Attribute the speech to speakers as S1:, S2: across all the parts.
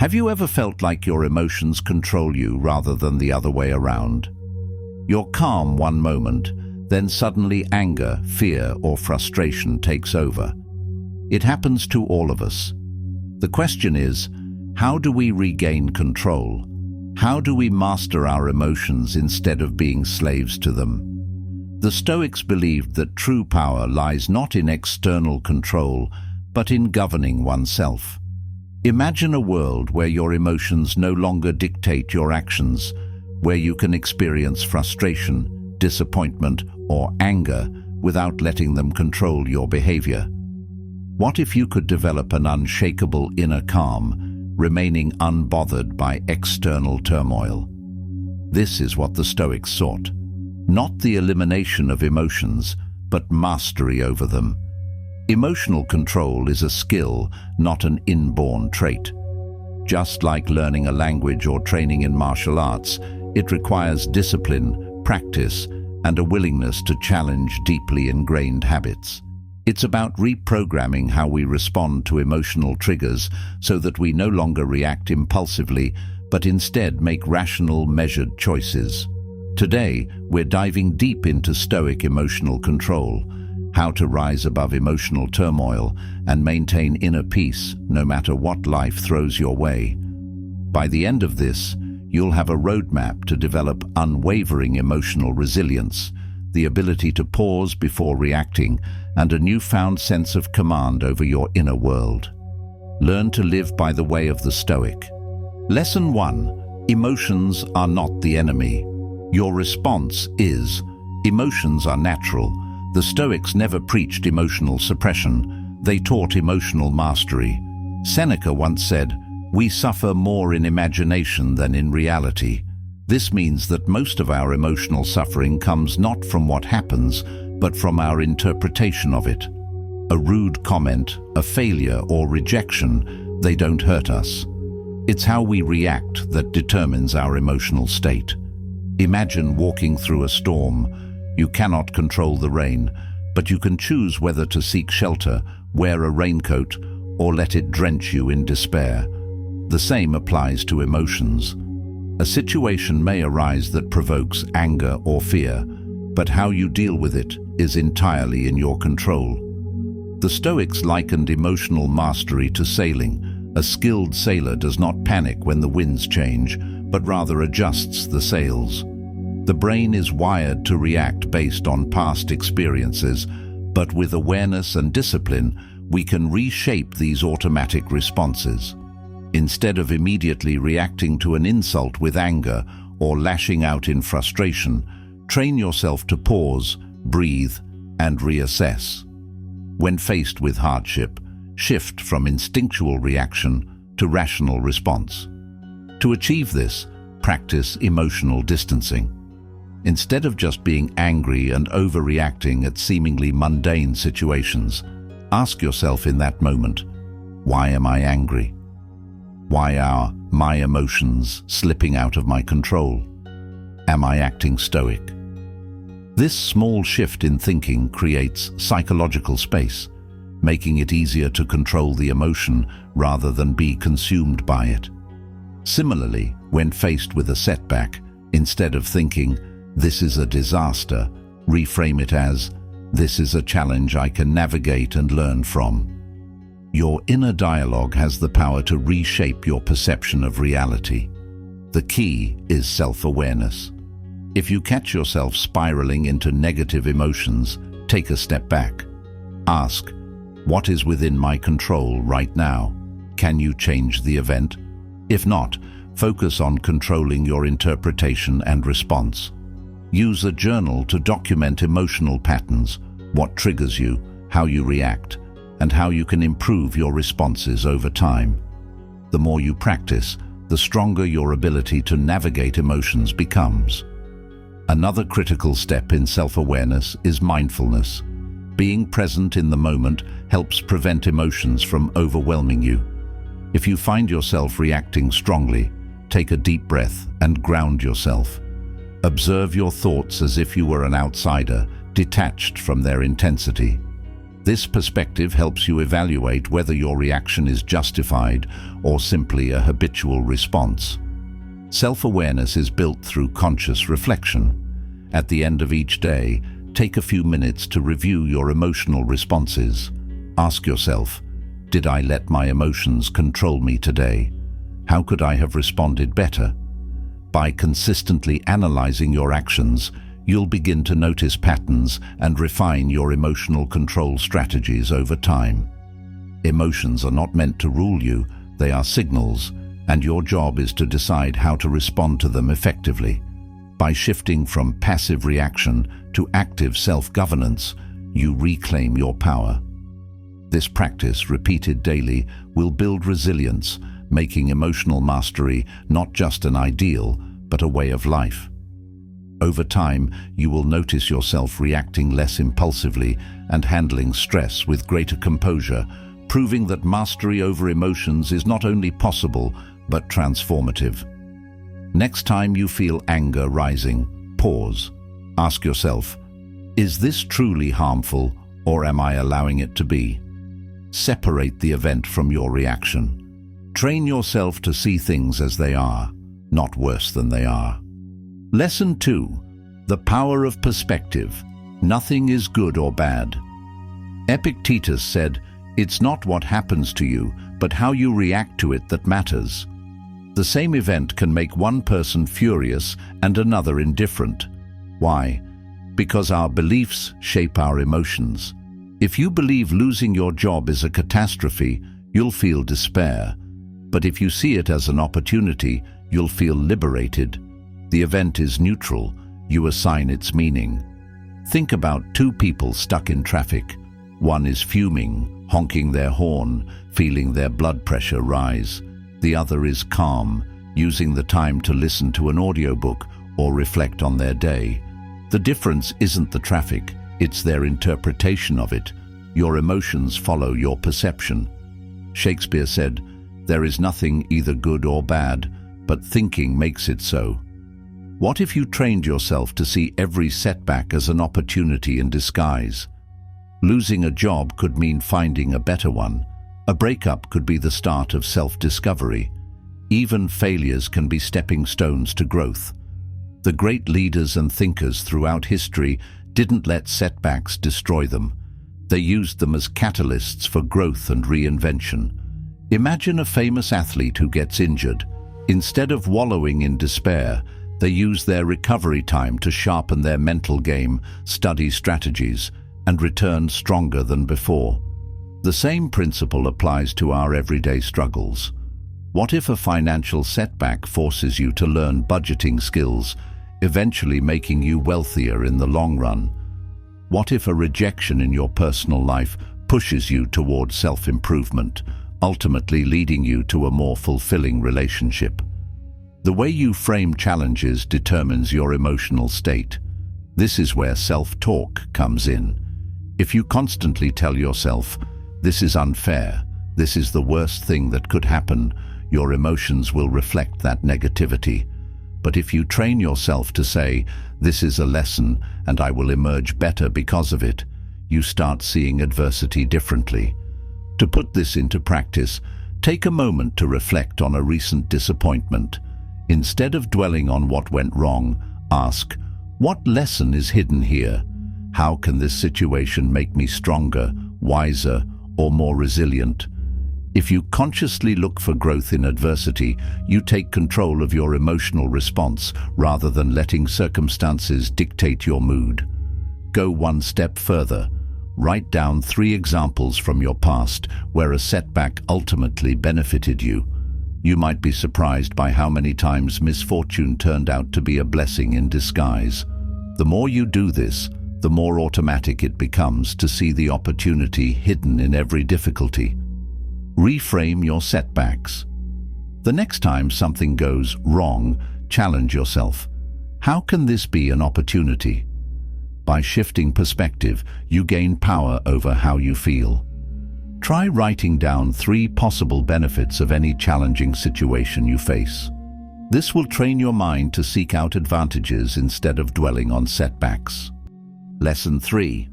S1: Have you ever felt like your emotions control you rather than the other way around? You're calm one moment, then suddenly anger, fear, or frustration takes over. It happens to all of us. The question is, how do we regain control? How do we master our emotions instead of being slaves to them? The Stoics believed that true power lies not in external control, but in governing oneself. Imagine a world where your emotions no longer dictate your actions, where you can experience frustration, disappointment, or anger without letting them control your behavior. What if you could develop an unshakable inner calm, remaining unbothered by external turmoil? This is what the Stoics sought. Not the elimination of emotions, but mastery over them. Emotional control is a skill, not an inborn trait. Just like learning a language or training in martial arts, it requires discipline, practice, and a willingness to challenge deeply ingrained habits. It's about reprogramming how we respond to emotional triggers so that we no longer react impulsively, but instead make rational, measured choices. Today, we're diving deep into Stoic emotional control, how to rise above emotional turmoil and maintain inner peace no matter what life throws your way. By the end of this, you'll have a roadmap to develop unwavering emotional resilience, the ability to pause before reacting, and a newfound sense of command over your inner world. Learn to live by the way of the Stoic. Lesson 1. Emotions are not the enemy. Your response is. Emotions are natural. The Stoics never preached emotional suppression. They taught emotional mastery. Seneca once said, "We suffer more in imagination than in reality." This means that most of our emotional suffering comes not from what happens, but from our interpretation of it. A rude comment, a failure, or rejection, they don't hurt us. It's how we react that determines our emotional state. Imagine walking through a storm. You cannot control the rain, but you can choose whether to seek shelter, wear a raincoat, or let it drench you in despair. The same applies to emotions. A situation may arise that provokes anger or fear, but how you deal with it is entirely in your control. The Stoics likened emotional mastery to sailing. A skilled sailor does not panic when the winds change, but rather adjusts the sails. The brain is wired to react based on past experiences, but with awareness and discipline, we can reshape these automatic responses. Instead of immediately reacting to an insult with anger or lashing out in frustration, train yourself to pause, breathe, and reassess. When faced with hardship, shift from instinctual reaction to rational response. To achieve this, practice emotional distancing. Instead of just being angry and overreacting at seemingly mundane situations, ask yourself in that moment, why am I angry? Why are my emotions slipping out of my control? Am I acting stoic? This small shift in thinking creates psychological space, making it easier to control the emotion rather than be consumed by it. Similarly, when faced with a setback, instead of thinking, "This is a disaster," reframe it as, "This is a challenge I can navigate and learn from." Your inner dialogue has the power to reshape your perception of reality. The key is self-awareness. If you catch yourself spiraling into negative emotions, take a step back. Ask, what is within my control right now? Can you change the event? If not, focus on controlling your interpretation and response. Use a journal to document emotional patterns, what triggers you, how you react, and how you can improve your responses over time. The more you practice, the stronger your ability to navigate emotions becomes. Another critical step in self-awareness is mindfulness. Being present in the moment helps prevent emotions from overwhelming you. If you find yourself reacting strongly, take a deep breath and ground yourself. Observe your thoughts as if you were an outsider, detached from their intensity. This perspective helps you evaluate whether your reaction is justified or simply a habitual response. Self-awareness is built through conscious reflection. At the end of each day, take a few minutes to review your emotional responses. Ask yourself, did I let my emotions control me today? How could I have responded better? By consistently analyzing your actions, you'll begin to notice patterns and refine your emotional control strategies over time. Emotions are not meant to rule you, they are signals, and your job is to decide how to respond to them effectively. By shifting from passive reaction to active self-governance, you reclaim your power. This practice, repeated daily, will build resilience, making emotional mastery not just an ideal, but a way of life. Over time, you will notice yourself reacting less impulsively and handling stress with greater composure, proving that mastery over emotions is not only possible, but transformative. Next time you feel anger rising, pause. Ask yourself, is this truly harmful, or am I allowing it to be? Separate the event from your reaction. Train yourself to see things as they are, not worse than they are. Lesson 2. The power of perspective. Nothing is good or bad. Epictetus said, "It's not what happens to you, but how you react to it that matters." The same event can make one person furious and another indifferent. Why? Because our beliefs shape our emotions. If you believe losing your job is a catastrophe, you'll feel despair. But if you see it as an opportunity, you'll feel liberated. The event is neutral. You assign its meaning. Think about two people stuck in traffic. One is fuming, honking their horn, feeling their blood pressure rise. The other is calm, using the time to listen to an audiobook or reflect on their day. The difference isn't the traffic, it's their interpretation of it. Your emotions follow your perception. Shakespeare said, "There is nothing either good or bad, but thinking makes it so." What if you trained yourself to see every setback as an opportunity in disguise? Losing a job could mean finding a better one. A breakup could be the start of self-discovery. Even failures can be stepping stones to growth. The great leaders and thinkers throughout history didn't let setbacks destroy them. They used them as catalysts for growth and reinvention. Imagine a famous athlete who gets injured. Instead of wallowing in despair, they use their recovery time to sharpen their mental game, study strategies, and return stronger than before. The same principle applies to our everyday struggles. What if a financial setback forces you to learn budgeting skills, eventually making you wealthier in the long run? What if a rejection in your personal life pushes you toward self-improvement, ultimately leading you to a more fulfilling relationship? The way you frame challenges determines your emotional state. This is where self-talk comes in. If you constantly tell yourself, "This is unfair, this is the worst thing that could happen," your emotions will reflect that negativity. But if you train yourself to say, "This is a lesson and I will emerge better because of it," you start seeing adversity differently. To put this into practice, take a moment to reflect on a recent disappointment. Instead of dwelling on what went wrong, ask, what lesson is hidden here? How can this situation make me stronger, wiser, or more resilient? If you consciously look for growth in adversity, you take control of your emotional response rather than letting circumstances dictate your mood. Go one step further. Write down 3 examples from your past where a setback ultimately benefited you. You might be surprised by how many times misfortune turned out to be a blessing in disguise. The more you do this, the more automatic it becomes to see the opportunity hidden in every difficulty. Reframe your setbacks. The next time something goes wrong, challenge yourself. How can this be an opportunity? By shifting perspective, you gain power over how you feel. Try writing down 3 possible benefits of any challenging situation you face. This will train your mind to seek out advantages instead of dwelling on setbacks. Lesson 3.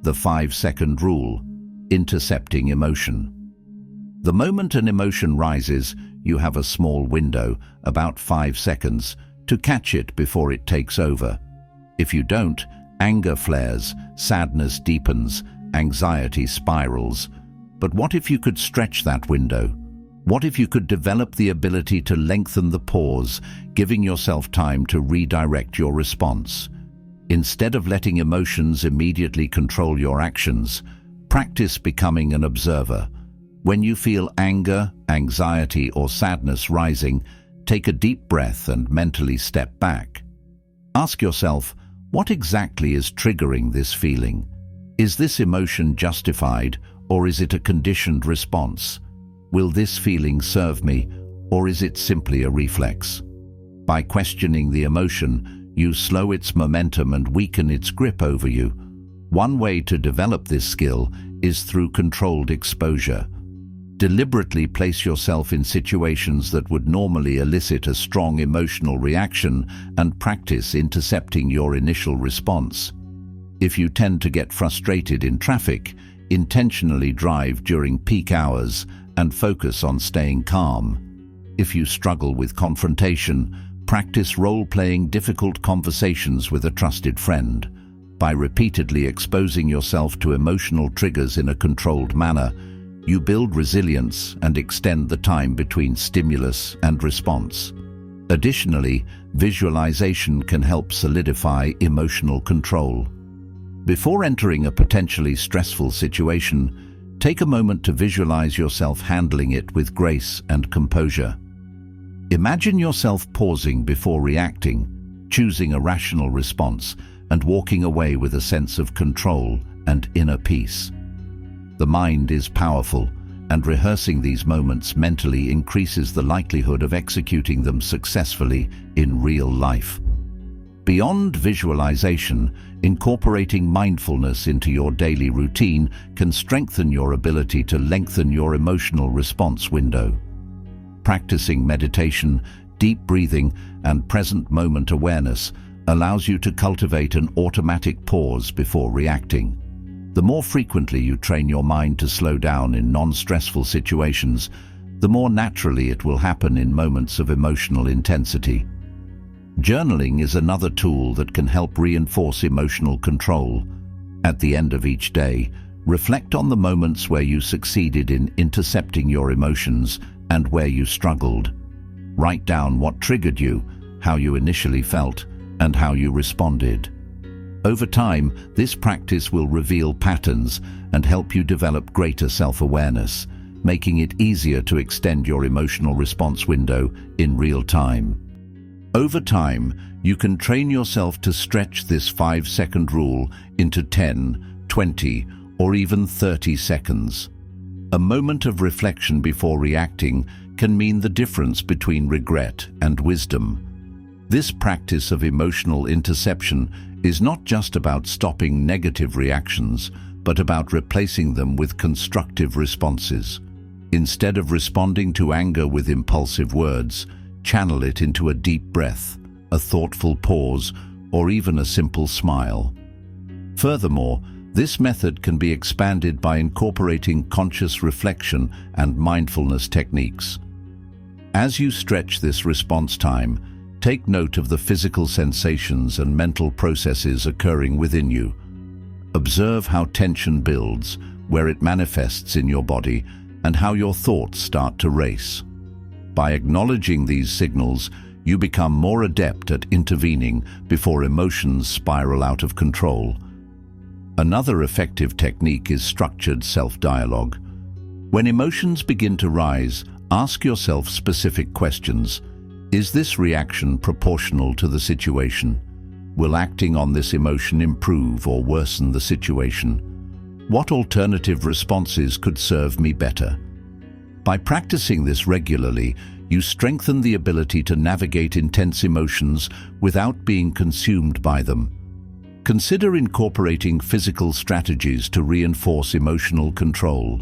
S1: The 5-second rule: intercepting emotion. The moment an emotion rises, you have a small window, about 5 seconds, to catch it before it takes over. If you don't, anger flares, sadness deepens, anxiety spirals. But what if you could stretch that window? What if you could develop the ability to lengthen the pause, giving yourself time to redirect your response? Instead of letting emotions immediately control your actions, practice becoming an observer. When you feel anger, anxiety, or sadness rising, take a deep breath and mentally step back. Ask yourself, what exactly is triggering this feeling? Is this emotion justified, or is it a conditioned response? Will this feeling serve me, or is it simply a reflex? By questioning the emotion, you slow its momentum and weaken its grip over you. One way to develop this skill is through controlled exposure. Deliberately place yourself in situations that would normally elicit a strong emotional reaction and practice intercepting your initial response. If you tend to get frustrated in traffic, intentionally drive during peak hours and focus on staying calm. If you struggle with confrontation, practice role-playing difficult conversations with a trusted friend. By repeatedly exposing yourself to emotional triggers in a controlled manner, you build resilience and extend the time between stimulus and response. Additionally, visualization can help solidify emotional control. Before entering a potentially stressful situation, take a moment to visualize yourself handling it with grace and composure. Imagine yourself pausing before reacting, choosing a rational response, and walking away with a sense of control and inner peace. The mind is powerful, and rehearsing these moments mentally increases the likelihood of executing them successfully in real life. Beyond visualization, incorporating mindfulness into your daily routine can strengthen your ability to lengthen your emotional response window. Practicing meditation, deep breathing, and present moment awareness allows you to cultivate an automatic pause before reacting. The more frequently you train your mind to slow down in non-stressful situations, the more naturally it will happen in moments of emotional intensity. Journaling is another tool that can help reinforce emotional control. At the end of each day, reflect on the moments where you succeeded in intercepting your emotions and where you struggled. Write down what triggered you, how you initially felt, and how you responded. Over time, this practice will reveal patterns and help you develop greater self-awareness, making it easier to extend your emotional response window in real time. Over time, you can train yourself to stretch this 5-second rule into 10, 20, or even 30 seconds. A moment of reflection before reacting can mean the difference between regret and wisdom. This practice of emotional interception is not just about stopping negative reactions, but about replacing them with constructive responses. Instead of responding to anger with impulsive words, channel it into a deep breath, a thoughtful pause, or even a simple smile. Furthermore, this method can be expanded by incorporating conscious reflection and mindfulness techniques. As you stretch this response time, take note of the physical sensations and mental processes occurring within you. Observe how tension builds, where it manifests in your body, and how your thoughts start to race. By acknowledging these signals, you become more adept at intervening before emotions spiral out of control. Another effective technique is structured self-dialogue. When emotions begin to rise, ask yourself specific questions. Is this reaction proportional to the situation? Will acting on this emotion improve or worsen the situation? What alternative responses could serve me better? By practicing this regularly, you strengthen the ability to navigate intense emotions without being consumed by them. Consider incorporating physical strategies to reinforce emotional control.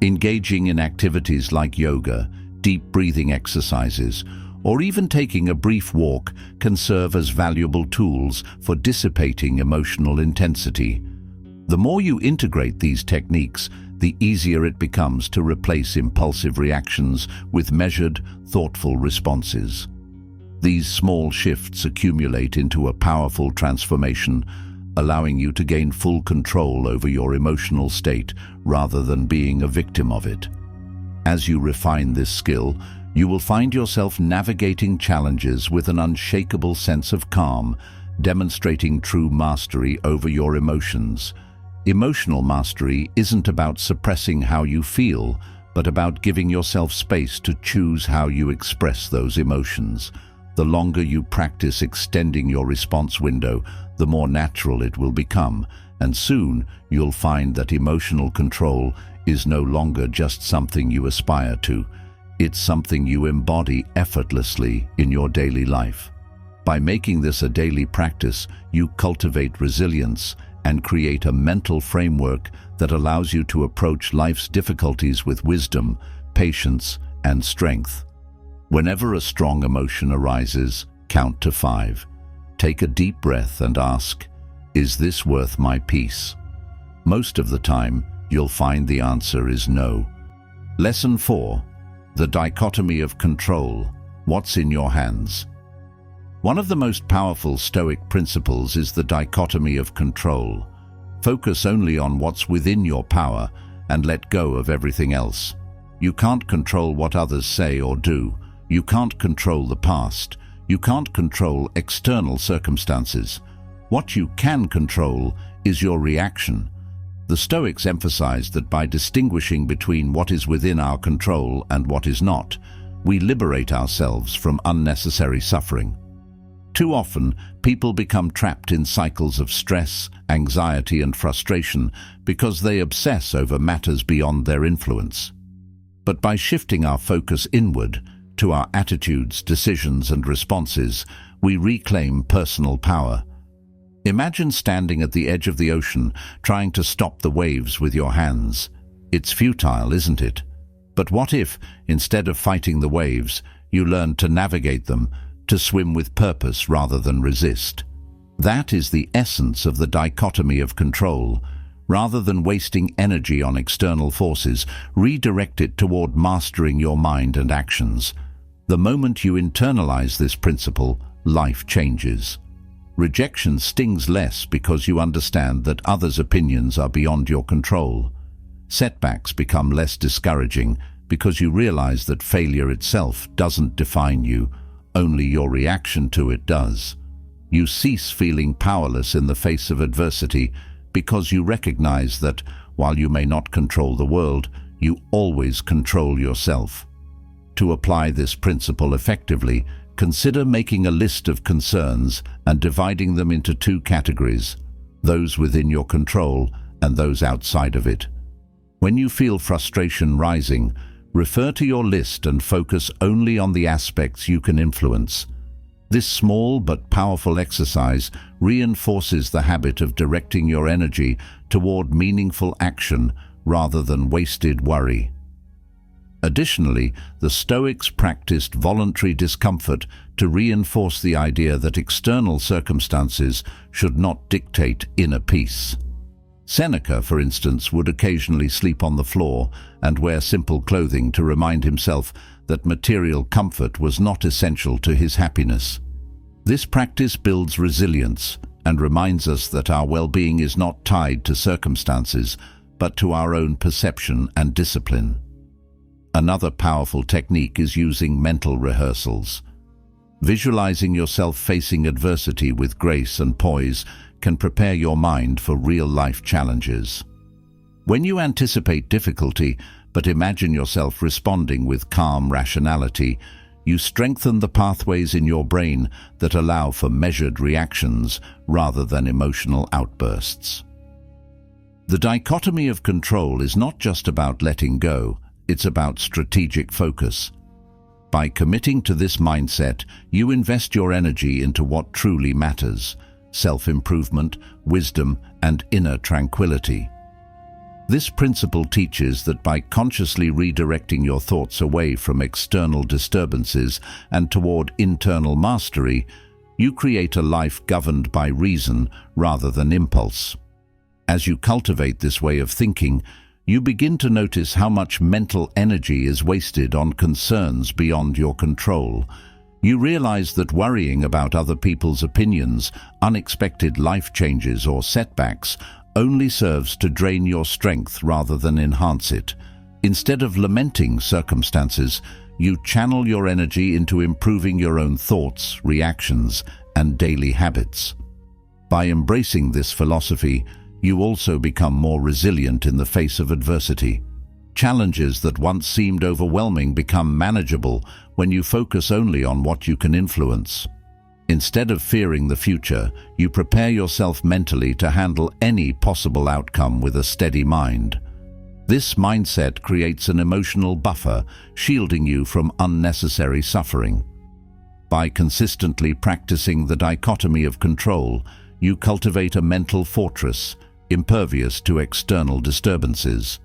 S1: Engaging in activities like yoga, deep breathing exercises, or even taking a brief walk can serve as valuable tools for dissipating emotional intensity. The more you integrate these techniques, the easier it becomes to replace impulsive reactions with measured, thoughtful responses. These small shifts accumulate into a powerful transformation, allowing you to gain full control over your emotional state rather than being a victim of it. As you refine this skill, you will find yourself navigating challenges with an unshakable sense of calm, demonstrating true mastery over your emotions. Emotional mastery isn't about suppressing how you feel, but about giving yourself space to choose how you express those emotions. The longer you practice extending your response window, the more natural it will become, and soon you'll find that emotional control is no longer just something you aspire to. It's something you embody effortlessly in your daily life. By making this a daily practice, you cultivate resilience and create a mental framework that allows you to approach life's difficulties with wisdom, patience, and strength. Whenever a strong emotion arises, count to 5. Take a deep breath and ask, "Is this worth my peace?" Most of the time, you'll find the answer is no. Lesson 4. The dichotomy of control. What's in your hands? One of the most powerful Stoic principles is the dichotomy of control. Focus only on what's within your power and let go of everything else. You can't control what others say or do. You can't control the past. You can't control external circumstances. What you can control is your reaction. The Stoics emphasized that by distinguishing between what is within our control and what is not, we liberate ourselves from unnecessary suffering. Too often, people become trapped in cycles of stress, anxiety, and frustration because they obsess over matters beyond their influence. But by shifting our focus inward, to our attitudes, decisions, and responses, we reclaim personal power. Imagine standing at the edge of the ocean, trying to stop the waves with your hands. It's futile, isn't it? But what if, instead of fighting the waves, you learned to navigate them, to swim with purpose rather than resist? That is the essence of the dichotomy of control. Rather than wasting energy on external forces, redirect it toward mastering your mind and actions. The moment you internalize this principle, life changes. Rejection stings less because you understand that others' opinions are beyond your control. Setbacks become less discouraging because you realize that failure itself doesn't define you, only your reaction to it does. You cease feeling powerless in the face of adversity because you recognize that, while you may not control the world, you always control yourself. To apply this principle effectively, consider making a list of concerns and dividing them into 2 categories, those within your control and those outside of it. When you feel frustration rising, refer to your list and focus only on the aspects you can influence. This small but powerful exercise reinforces the habit of directing your energy toward meaningful action rather than wasted worry. Additionally, the Stoics practiced voluntary discomfort to reinforce the idea that external circumstances should not dictate inner peace. Seneca, for instance, would occasionally sleep on the floor and wear simple clothing to remind himself that material comfort was not essential to his happiness. This practice builds resilience and reminds us that our well-being is not tied to circumstances, but to our own perception and discipline. Another powerful technique is using mental rehearsals. Visualizing yourself facing adversity with grace and poise can prepare your mind for real-life challenges. When you anticipate difficulty, but imagine yourself responding with calm rationality, you strengthen the pathways in your brain that allow for measured reactions rather than emotional outbursts. The dichotomy of control is not just about letting go, it's about strategic focus. By committing to this mindset, you invest your energy into what truly matters: self-improvement, wisdom, and inner tranquility. This principle teaches that by consciously redirecting your thoughts away from external disturbances and toward internal mastery, you create a life governed by reason rather than impulse. As you cultivate this way of thinking, you begin to notice how much mental energy is wasted on concerns beyond your control. You realize that worrying about other people's opinions, unexpected life changes or setbacks only serves to drain your strength rather than enhance it. Instead of lamenting circumstances, you channel your energy into improving your own thoughts, reactions, and daily habits. By embracing this philosophy, you also become more resilient in the face of adversity. Challenges that once seemed overwhelming become manageable when you focus only on what you can influence. Instead of fearing the future, you prepare yourself mentally to handle any possible outcome with a steady mind. This mindset creates an emotional buffer, shielding you from unnecessary suffering. By consistently practicing the dichotomy of control, you cultivate a mental fortress, impervious to external disturbances.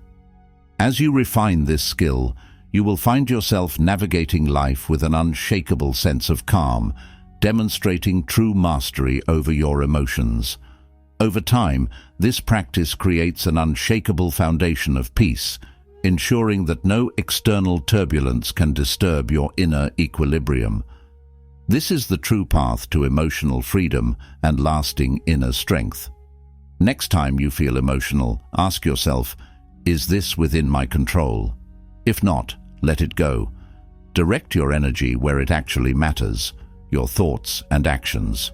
S1: As you refine this skill, you will find yourself navigating life with an unshakable sense of calm, demonstrating true mastery over your emotions. Over time, this practice creates an unshakable foundation of peace, ensuring that no external turbulence can disturb your inner equilibrium. This is the true path to emotional freedom and lasting inner strength. Next time you feel emotional, ask yourself, is this within my control? If not, let it go. Direct your energy where it actually matters, your thoughts and actions.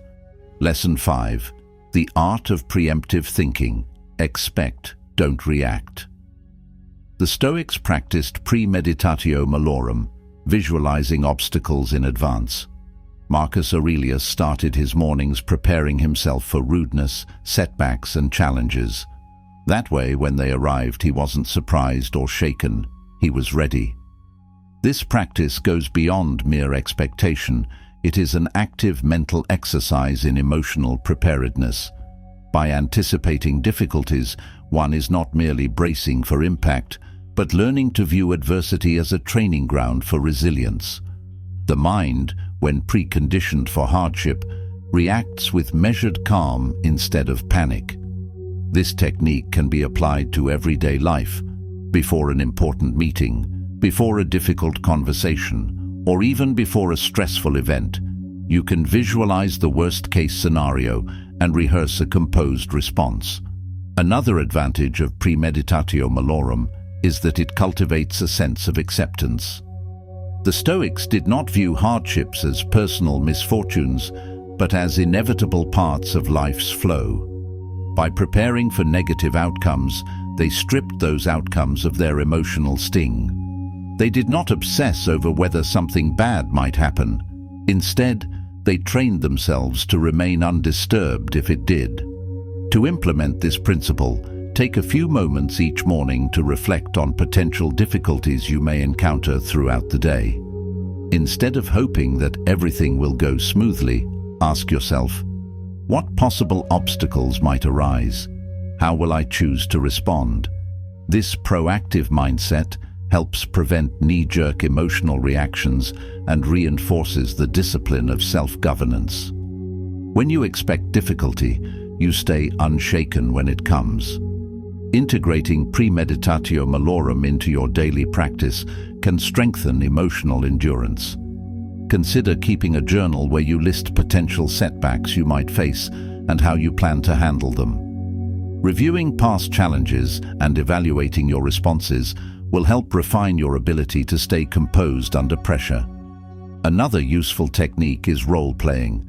S1: Lesson 5. The art of preemptive thinking. Expect, don't react. The Stoics practiced premeditatio malorum, visualizing obstacles in advance. Marcus Aurelius started his mornings preparing himself for rudeness, setbacks, and challenges. That way, when they arrived, he wasn't surprised or shaken. He was ready. This practice goes beyond mere expectation. It is an active mental exercise in emotional preparedness. By anticipating difficulties, one is not merely bracing for impact, but learning to view adversity as a training ground for resilience. The mind, when preconditioned for hardship, reacts with measured calm instead of panic. This technique can be applied to everyday life, before an important meeting, before a difficult conversation, or even before a stressful event. You can visualize the worst-case scenario and rehearse a composed response. Another advantage of premeditatio malorum is that it cultivates a sense of acceptance. The Stoics did not view hardships as personal misfortunes, but as inevitable parts of life's flow. By preparing for negative outcomes, they stripped those outcomes of their emotional sting. They did not obsess over whether something bad might happen. Instead, they trained themselves to remain undisturbed if it did. To implement this principle, take a few moments each morning to reflect on potential difficulties you may encounter throughout the day. Instead of hoping that everything will go smoothly, ask yourself, what possible obstacles might arise? How will I choose to respond? This proactive mindset helps prevent knee-jerk emotional reactions and reinforces the discipline of self-governance. When you expect difficulty, you stay unshaken when it comes. Integrating premeditatio malorum into your daily practice can strengthen emotional endurance. Consider keeping a journal where you list potential setbacks you might face and how you plan to handle them. Reviewing past challenges and evaluating your responses will help refine your ability to stay composed under pressure. Another useful technique is role-playing.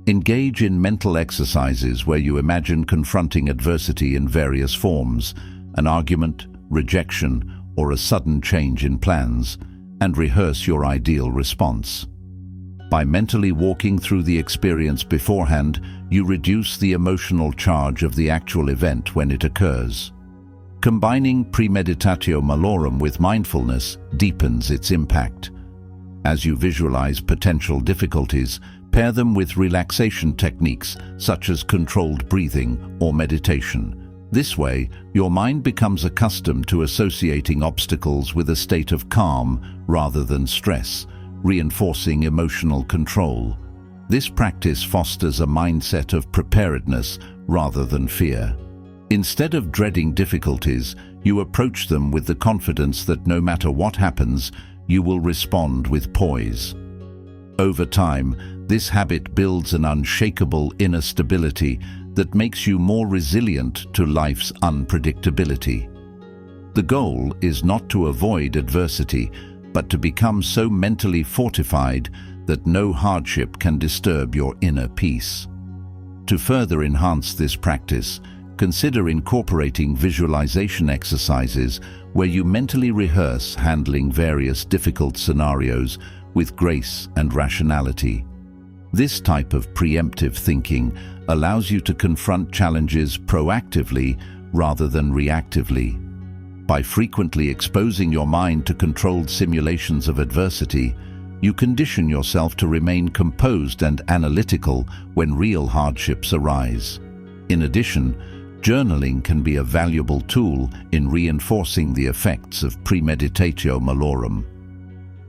S1: Engage in mental exercises where you imagine confronting adversity in various forms, an argument, rejection, or a sudden change in plans, and rehearse your ideal response. By mentally walking through the experience beforehand, you reduce the emotional charge of the actual event when it occurs. Combining premeditatio malorum with mindfulness deepens its impact. As you visualize potential difficulties, pair them with relaxation techniques such as controlled breathing or meditation. This way, your mind becomes accustomed to associating obstacles with a state of calm rather than stress, reinforcing emotional control. This practice fosters a mindset of preparedness rather than fear. Instead of dreading difficulties, you approach them with the confidence that no matter what happens, you will respond with poise. Over time, this habit builds an unshakable inner stability that makes you more resilient to life's unpredictability. The goal is not to avoid adversity, but to become so mentally fortified that no hardship can disturb your inner peace. To further enhance this practice, consider incorporating visualization exercises where you mentally rehearse handling various difficult scenarios with grace and rationality. This type of preemptive thinking allows you to confront challenges proactively rather than reactively. By frequently exposing your mind to controlled simulations of adversity, you condition yourself to remain composed and analytical when real hardships arise. In addition, journaling can be a valuable tool in reinforcing the effects of premeditatio malorum.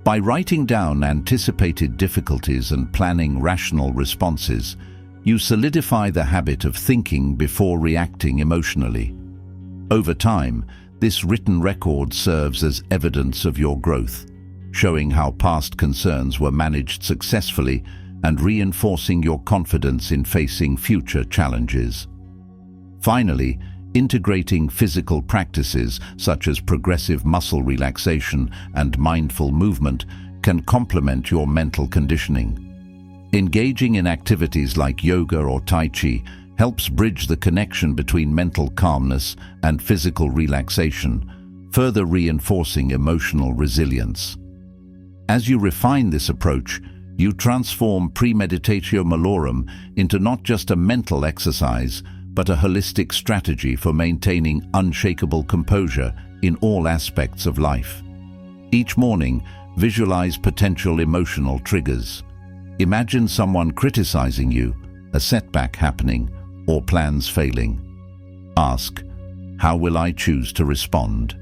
S1: By writing down anticipated difficulties and planning rational responses, you solidify the habit of thinking before reacting emotionally. Over time, this written record serves as evidence of your growth, showing how past concerns were managed successfully and reinforcing your confidence in facing future challenges. Finally, integrating physical practices such as progressive muscle relaxation and mindful movement can complement your mental conditioning. Engaging in activities like yoga or tai chi helps bridge the connection between mental calmness and physical relaxation, further reinforcing emotional resilience. As you refine this approach, you transform premeditatio malorum into not just a mental exercise, but a holistic strategy for maintaining unshakable composure in all aspects of life. Each morning, visualize potential emotional triggers. Imagine someone criticizing you, a setback happening, or plans failing. Ask, how will I choose to respond?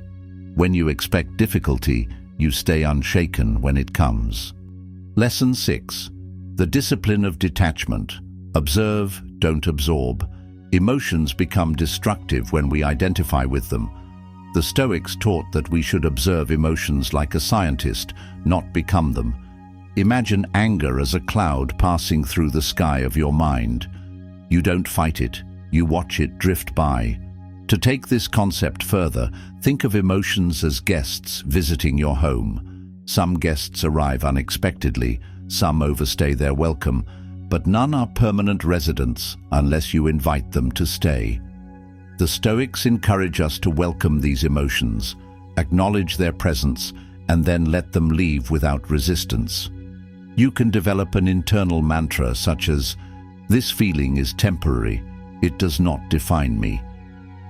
S1: When you expect difficulty, you stay unshaken when it comes. Lesson 6. The discipline of detachment. Observe, don't absorb. Emotions become destructive when we identify with them. The Stoics taught that we should observe emotions like a scientist, not become them. Imagine anger as a cloud passing through the sky of your mind. You don't fight it, you watch it drift by. To take this concept further, think of emotions as guests visiting your home. Some guests arrive unexpectedly, some overstay their welcome, but none are permanent residents unless you invite them to stay. The Stoics encourage us to welcome these emotions, acknowledge their presence, and then let them leave without resistance. You can develop an internal mantra such as, "This feeling is temporary, it does not define me."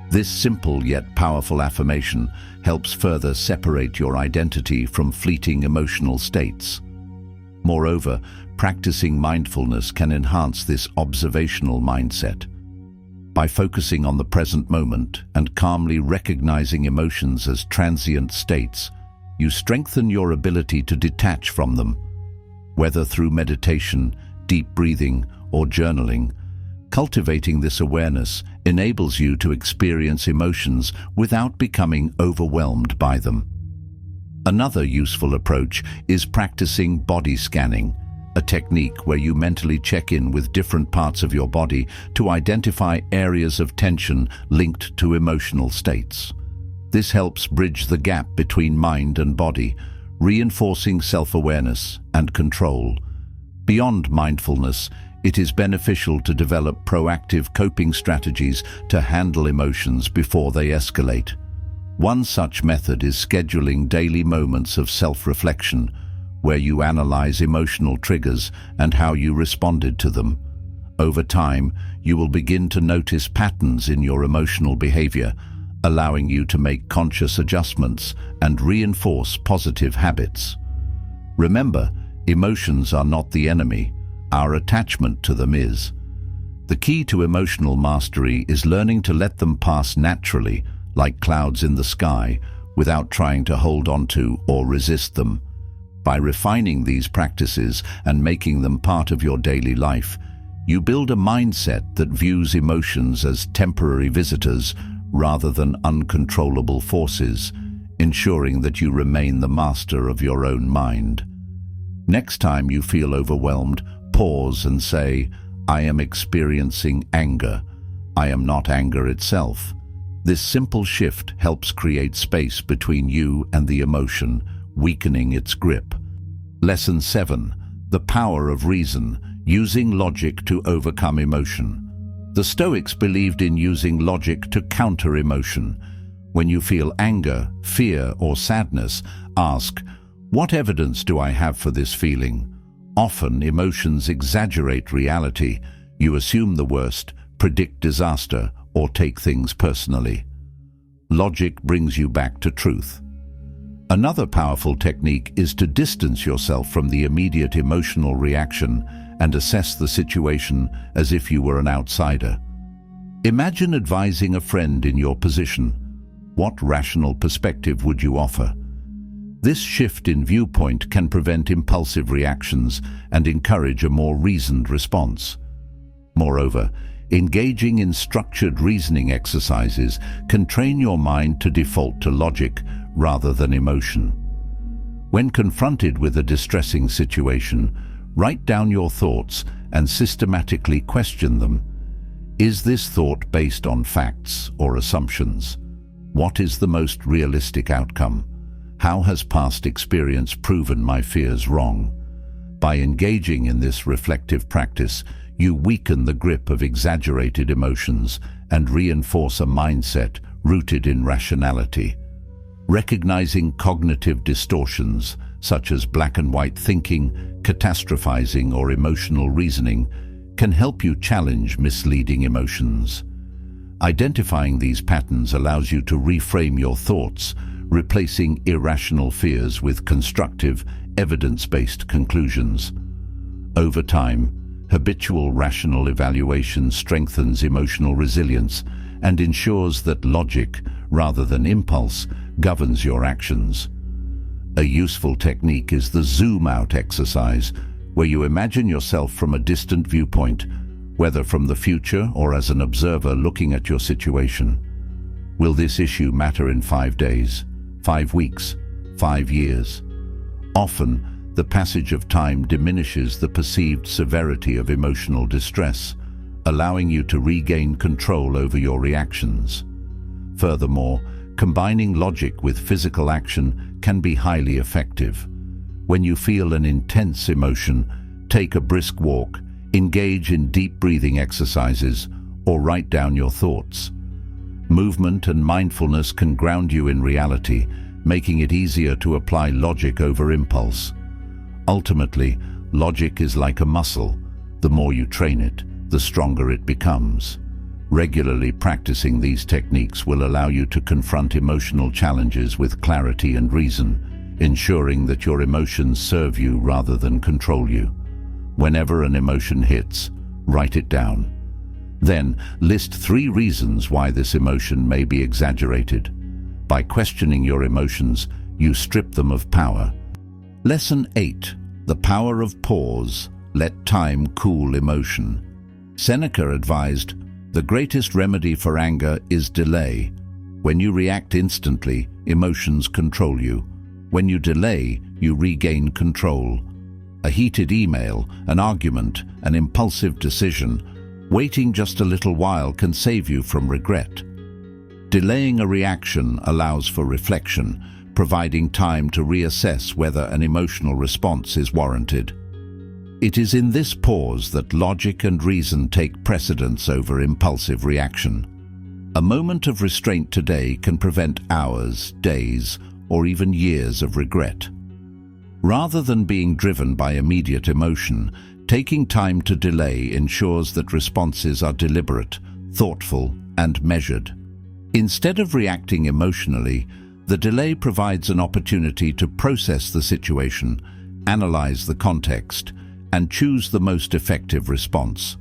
S1: This simple yet powerful affirmation helps further separate your identity from fleeting emotional states. Moreover, practicing mindfulness can enhance this observational mindset. By focusing on the present moment and calmly recognizing emotions as transient states, you strengthen your ability to detach from them. Whether through meditation, deep breathing, or journaling, cultivating this awareness enables you to experience emotions without becoming overwhelmed by them. Another useful approach is practicing body scanning, a technique where you mentally check in with different parts of your body to identify areas of tension linked to emotional states. This helps bridge the gap between mind and body, reinforcing self-awareness and control. Beyond mindfulness, it is beneficial to develop proactive coping strategies to handle emotions before they escalate. One such method is scheduling daily moments of self-reflection, where you analyze emotional triggers and how you responded to them. Over time, you will begin to notice patterns in your emotional behavior, allowing you to make conscious adjustments and reinforce positive habits. Remember, emotions are not the enemy. Our attachment to them is. The key to emotional mastery is learning to let them pass naturally, like clouds in the sky, without trying to hold on to or resist them. By refining these practices and making them part of your daily life, You build a mindset that views emotions as temporary visitors rather than uncontrollable forces, ensuring that you remain the master of your own mind. Next time you feel overwhelmed, pause and say, "I am experiencing anger. I am not anger itself." This simple shift helps create space between you and the emotion, weakening its grip. Lesson 7. The power of reason, using logic to overcome emotion. The Stoics believed in using logic to counter emotion. When you feel anger, fear, or sadness, ask, "What evidence do I have for this feeling?" Often, emotions exaggerate reality. You assume the worst, predict disaster, or take things personally. Logic brings you back to truth. Another powerful technique is to distance yourself from the immediate emotional reaction and assess the situation as if you were an outsider. Imagine advising a friend in your position. What rational perspective would you offer? This shift in viewpoint can prevent impulsive reactions and encourage a more reasoned response. Moreover, engaging in structured reasoning exercises can train your mind to default to logic rather than emotion. When confronted with a distressing situation, write down your thoughts and systematically question them. Is this thought based on facts or assumptions? What is the most realistic outcome? How has past experience proven my fears wrong? By engaging in this reflective practice, you weaken the grip of exaggerated emotions and reinforce a mindset rooted in rationality. Recognizing cognitive distortions, such as black and white thinking, catastrophizing, or emotional reasoning, can help you challenge misleading emotions. Identifying these patterns allows you to reframe your thoughts, replacing irrational fears with constructive, evidence-based conclusions. Over time, habitual rational evaluation strengthens emotional resilience and ensures that logic, rather than impulse, governs your actions. A useful technique is the zoom-out exercise, where you imagine yourself from a distant viewpoint, whether from the future or as an observer looking at your situation. Will this issue matter in 5 days, 5 weeks, 5 years? Often, the passage of time diminishes the perceived severity of emotional distress, allowing you to regain control over your reactions. Furthermore, combining logic with physical action can be highly effective. When you feel an intense emotion, take a brisk walk, engage in deep breathing exercises, or write down your thoughts. Movement and mindfulness can ground you in reality, making it easier to apply logic over impulse. Ultimately, logic is like a muscle. The more you train it, the stronger it becomes. Regularly practicing these techniques will allow you to confront emotional challenges with clarity and reason, ensuring that your emotions serve you rather than control you. Whenever an emotion hits, write it down. Then, list 3 reasons why this emotion may be exaggerated. By questioning your emotions, you strip them of power. Lesson 8. The power of pause. Let time cool emotion. Seneca advised, "The greatest remedy for anger is delay. When you react instantly, emotions control you. When you delay, you regain control." A heated email, an argument, an impulsive decision, waiting just a little while can save you from regret. Delaying a reaction allows for reflection, providing time to reassess whether an emotional response is warranted. It is in this pause that logic and reason take precedence over impulsive reaction. A moment of restraint today can prevent hours, days, or even years of regret. Rather than being driven by immediate emotion, taking time to delay ensures that responses are deliberate, thoughtful, and measured. Instead of reacting emotionally, the delay provides an opportunity to process the situation, analyze the context, and choose the most effective response.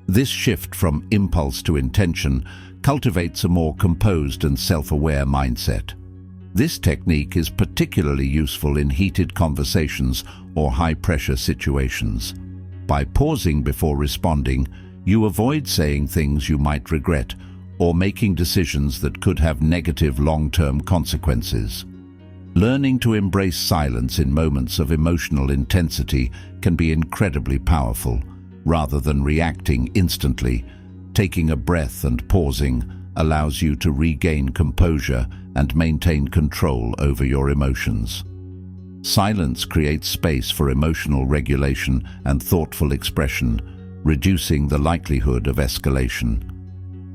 S1: This shift from impulse to intention cultivates a more composed and self-aware mindset. This technique is particularly useful in heated conversations or high-pressure situations. By pausing before responding, you avoid saying things you might regret or making decisions that could have negative long-term consequences. Learning to embrace silence in moments of emotional intensity can be incredibly powerful. Rather than reacting instantly, taking a breath and pausing allows you to regain composure and maintain control over your emotions. Silence creates space for emotional regulation and thoughtful expression, reducing the likelihood of escalation.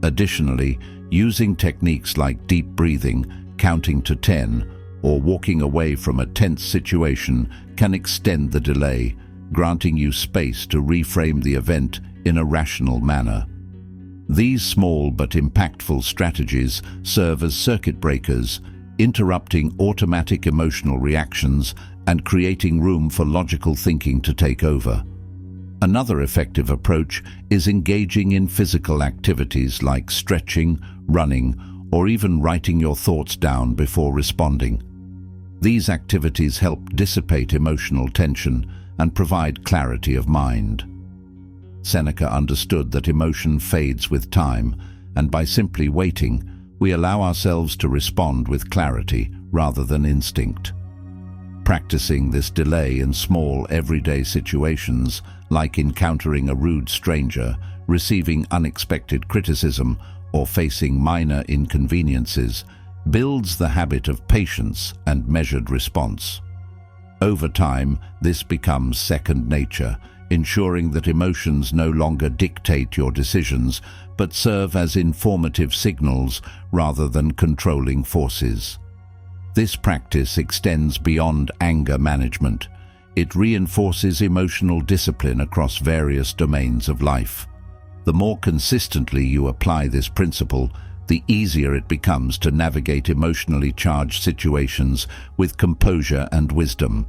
S1: Additionally, using techniques like deep breathing, counting to 10, or walking away from a tense situation can extend the delay, granting you space to reframe the event in a rational manner. These small but impactful strategies serve as circuit breakers, interrupting automatic emotional reactions and creating room for logical thinking to take over. Another effective approach is engaging in physical activities like stretching, running, or even writing your thoughts down before responding. These activities help dissipate emotional tension and provide clarity of mind. Seneca understood that emotion fades with time, and by simply waiting, we allow ourselves to respond with clarity rather than instinct. Practicing this delay in small, everyday situations, like encountering a rude stranger, receiving unexpected criticism, or facing minor inconveniences, builds the habit of patience and measured response. Over time, this becomes second nature, ensuring that emotions no longer dictate your decisions, but serve as informative signals rather than controlling forces. This practice extends beyond anger management. It reinforces emotional discipline across various domains of life. The more consistently you apply this principle, the easier it becomes to navigate emotionally charged situations with composure and wisdom.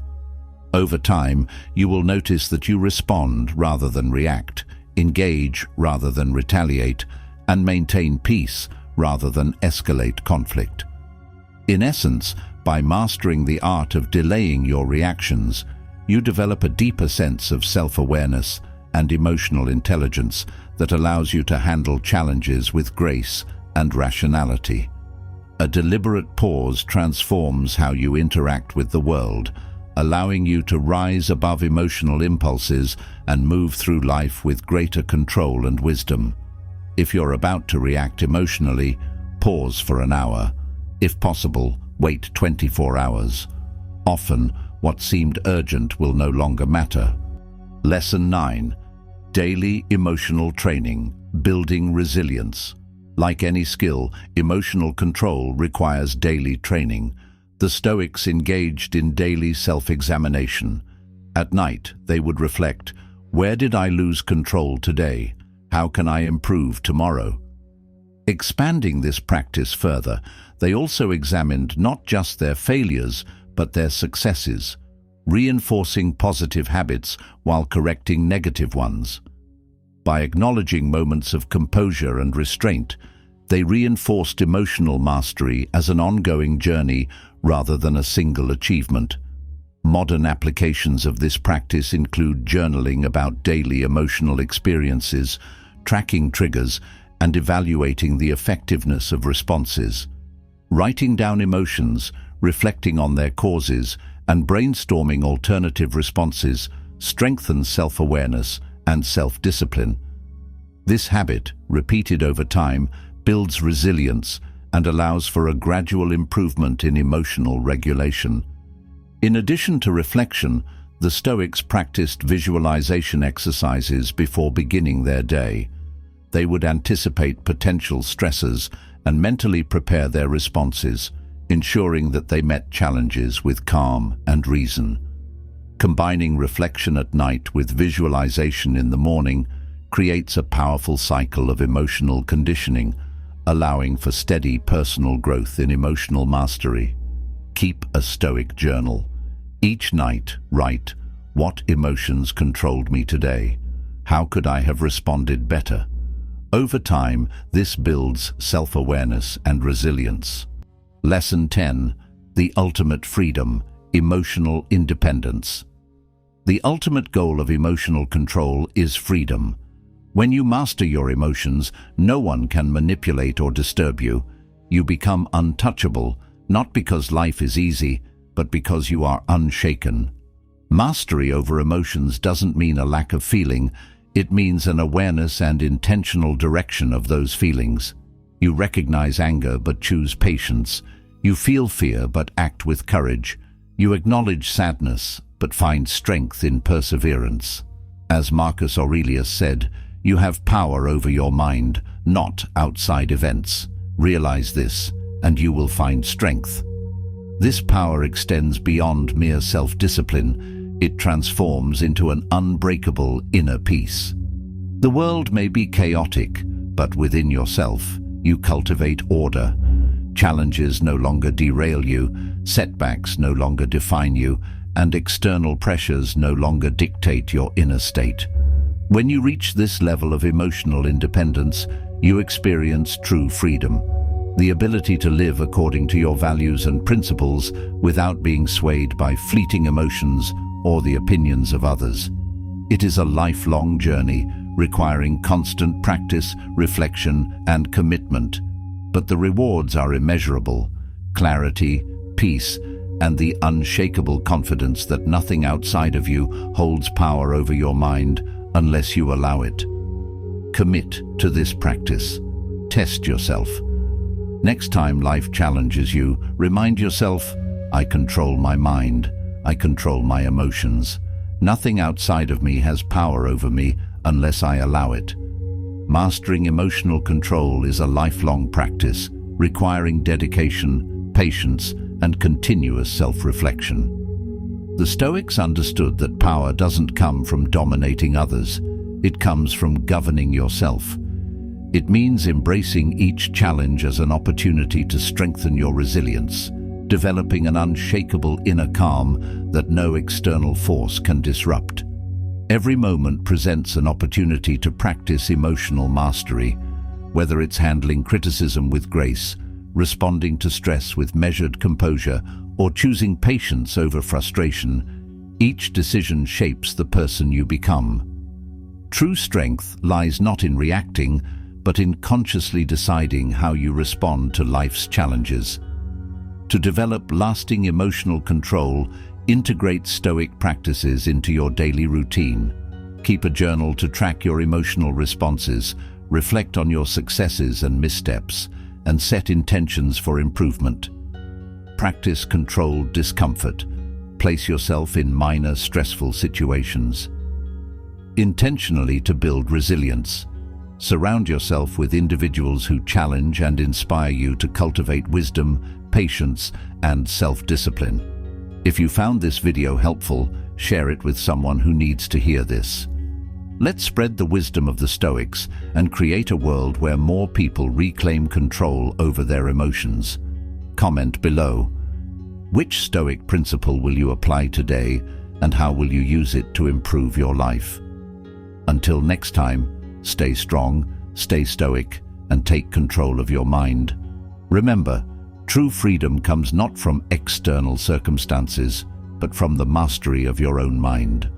S1: Over time, you will notice that you respond rather than react, engage rather than retaliate, and maintain peace rather than escalate conflict. In essence, by mastering the art of delaying your reactions, you develop a deeper sense of self-awareness and emotional intelligence that allows you to handle challenges with grace and rationality. A deliberate pause transforms how you interact with the world, allowing you to rise above emotional impulses and move through life with greater control and wisdom. If you're about to react emotionally, pause for an hour. If possible, wait 24 hours. Often, what seemed urgent will no longer matter. Lesson 9. Daily emotional training, building resilience. Like any skill, emotional control requires daily training. The Stoics engaged in daily self-examination. At night, they would reflect, where did I lose control today? How can I improve tomorrow? Expanding this practice further, they also examined not just their failures, but their successes, reinforcing positive habits while correcting negative ones. By acknowledging moments of composure and restraint, they reinforced emotional mastery as an ongoing journey rather than a single achievement. Modern applications of this practice include journaling about daily emotional experiences, tracking triggers, and evaluating the effectiveness of responses. Writing down emotions, reflecting on their causes, and brainstorming alternative responses strengthens self-awareness and self-discipline. This habit, repeated over time, builds resilience and allows for a gradual improvement in emotional regulation. In addition to reflection, the Stoics practiced visualization exercises before beginning their day. They would anticipate potential stresses and mentally prepare their responses, ensuring that they met challenges with calm and reason. Combining reflection at night with visualization in the morning creates a powerful cycle of emotional conditioning, allowing for steady personal growth in emotional mastery. Keep a Stoic journal. Each night, write, what emotions controlled me today? How could I have responded better? Over time, this builds self-awareness and resilience. Lesson 10. The ultimate freedom, emotional independence. The ultimate goal of emotional control is freedom. When you master your emotions, no one can manipulate or disturb you. You become untouchable, not because life is easy, but because you are unshaken. Mastery over emotions doesn't mean a lack of feeling, it means an awareness and intentional direction of those feelings. You recognize anger but choose patience. You feel fear but act with courage. You acknowledge sadness but find strength in perseverance. As Marcus Aurelius said, you have power over your mind, not outside events. Realize this, and you will find strength. This power extends beyond mere self-discipline. It transforms into an unbreakable inner peace. The world may be chaotic, but within yourself, you cultivate order. Challenges no longer derail you, setbacks no longer define you, and external pressures no longer dictate your inner state. When you reach this level of emotional independence, you experience true freedom, the ability to live according to your values and principles without being swayed by fleeting emotions or the opinions of others. It is a lifelong journey, requiring constant practice, reflection, and commitment. But the rewards are immeasurable: clarity, peace, and the unshakable confidence that nothing outside of you holds power over your mind unless you allow it. Commit to this practice. Test yourself. Next time life challenges you, remind yourself, I control my mind, I control my emotions. Nothing outside of me has power over me unless I allow it. Mastering emotional control is a lifelong practice, requiring dedication, patience, and continuous self-reflection. The Stoics understood that power doesn't come from dominating others, it comes from governing yourself. It means embracing each challenge as an opportunity to strengthen your resilience, developing an unshakable inner calm that no external force can disrupt. Every moment presents an opportunity to practice emotional mastery, whether it's handling criticism with grace, responding to stress with measured composure, or choosing patience over frustration. Each decision shapes the person you become. True strength lies not in reacting, but in consciously deciding how you respond to life's challenges. To develop lasting emotional control, integrate Stoic practices into your daily routine. Keep a journal to track your emotional responses, reflect on your successes and missteps, and set intentions for improvement. Practice controlled discomfort. Place yourself in minor stressful situations. Intentionally to build resilience. Surround yourself with individuals who challenge and inspire you to cultivate wisdom, patience, and self-discipline. If you found this video helpful, share it with someone who needs to hear this. Let's spread the wisdom of the Stoics and create a world where more people reclaim control over their emotions. Comment below. Which Stoic principle will you apply today, and how will you use it to improve your life? Until next time, stay strong, stay stoic, and take control of your mind. Remember, true freedom comes not from external circumstances, but from the mastery of your own mind.